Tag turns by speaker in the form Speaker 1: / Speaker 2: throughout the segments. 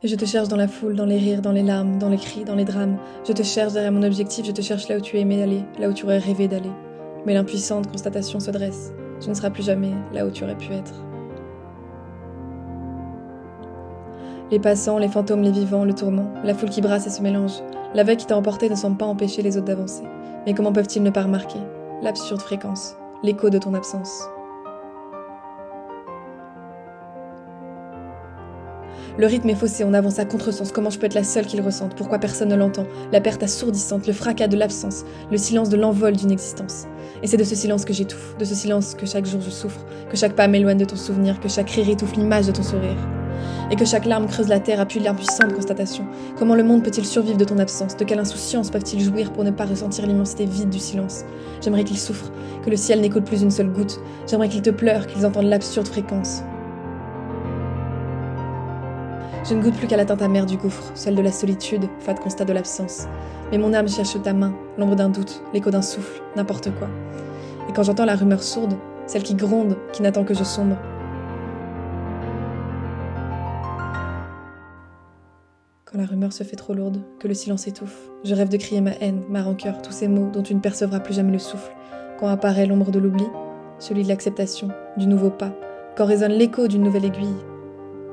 Speaker 1: Et je te cherche dans la foule, dans les rires, dans les larmes, dans les cris, dans les drames. Je te cherche derrière mon objectif, je te cherche là où tu aimais aller, là où tu aurais rêvé d'aller. Mais l'impuissante constatation se dresse. Tu ne seras plus jamais là où tu aurais pu être. Les passants, les fantômes, les vivants, le tourment, la foule qui brasse et se mélange. La vague qui t'a emporté ne semble pas empêcher les autres d'avancer. Mais comment peuvent-ils ne pas remarquer l'absurde fréquence, l'écho de ton absence? Le rythme est faussé, on avance à contresens. Comment je peux être la seule qui le ressente? Pourquoi personne ne l'entend? La perte assourdissante, le fracas de l'absence, le silence de l'envol d'une existence. Et c'est de ce silence que j'étouffe, de ce silence que chaque jour je souffre, que chaque pas m'éloigne de ton souvenir, que chaque rire étouffe l'image de ton sourire. Et que chaque larme creuse la terre, appuie l'impuissante constatation. Comment le monde peut-il survivre de ton absence? De quelle insouciance peuvent-ils jouir pour ne pas ressentir l'immensité vide du silence? J'aimerais qu'ils souffrent, que le ciel n'écoute plus une seule goutte. J'aimerais qu'ils te pleurent, qu'ils entendent l'absurde fréquence. Je ne goûte plus qu'à l'atteinte amère du gouffre, celle de la solitude, fade constat de l'absence. Mais mon âme cherche ta main, l'ombre d'un doute, l'écho d'un souffle, n'importe quoi. Et quand j'entends la rumeur sourde, celle qui gronde, qui n'attend que je sombre, quand la rumeur se fait trop lourde, que le silence étouffe, je rêve de crier ma haine, ma rancœur, tous ces mots dont tu ne percevras plus jamais le souffle. Quand apparaît l'ombre de l'oubli, celui de l'acceptation, du nouveau pas, quand résonne l'écho d'une nouvelle aiguille,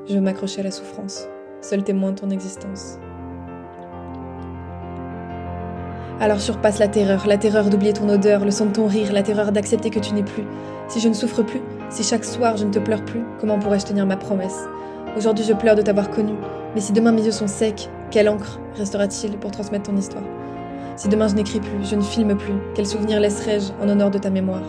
Speaker 1: je veux m'accrocher à la souffrance, seul témoin de ton existence. Alors surpasse la terreur d'oublier ton odeur, le son de ton rire, la terreur d'accepter que tu n'es plus. Si je ne souffre plus, si chaque soir je ne te pleure plus, comment pourrais-je tenir ma promesse? Aujourd'hui je pleure de t'avoir connu, mais si demain mes yeux sont secs, quelle encre restera-t-il pour transmettre ton histoire? Si demain je n'écris plus, je ne filme plus, quel souvenir laisserai-je en honneur de ta mémoire?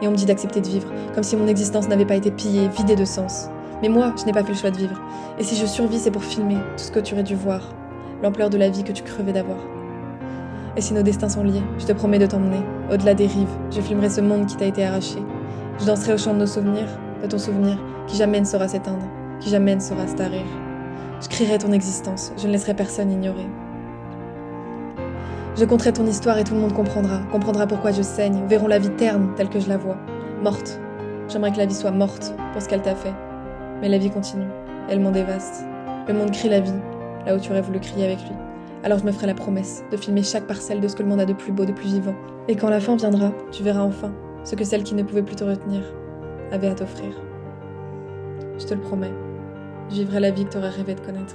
Speaker 1: Et on me dit d'accepter de vivre, comme si mon existence n'avait pas été pillée, vidée de sens. Mais moi, je n'ai pas fait le choix de vivre. Et si je survis, c'est pour filmer tout ce que tu aurais dû voir, l'ampleur de la vie que tu crevais d'avoir. Et si nos destins sont liés, je te promets de t'emmener, au-delà des rives. Je filmerai ce monde qui t'a été arraché. Je danserai au chant de nos souvenirs, de ton souvenir, qui jamais ne saura s'éteindre, qui jamais ne saura se tarir. Je crierai ton existence, je ne laisserai personne ignorer. Je conterai ton histoire et tout le monde comprendra pourquoi je saigne, verront la vie terne telle que je la vois, morte. J'aimerais que la vie soit morte pour ce qu'elle t'a fait. Mais la vie continue, et le monde est vaste. Le monde crie la vie, là où tu aurais voulu crier avec lui. Alors je me ferai la promesse de filmer chaque parcelle de ce que le monde a de plus beau, de plus vivant. Et quand la fin viendra, tu verras enfin ce que celle qui ne pouvait plus te retenir avait à t'offrir. Je te le promets, je vivrai la vie que tu aurais rêvé de connaître.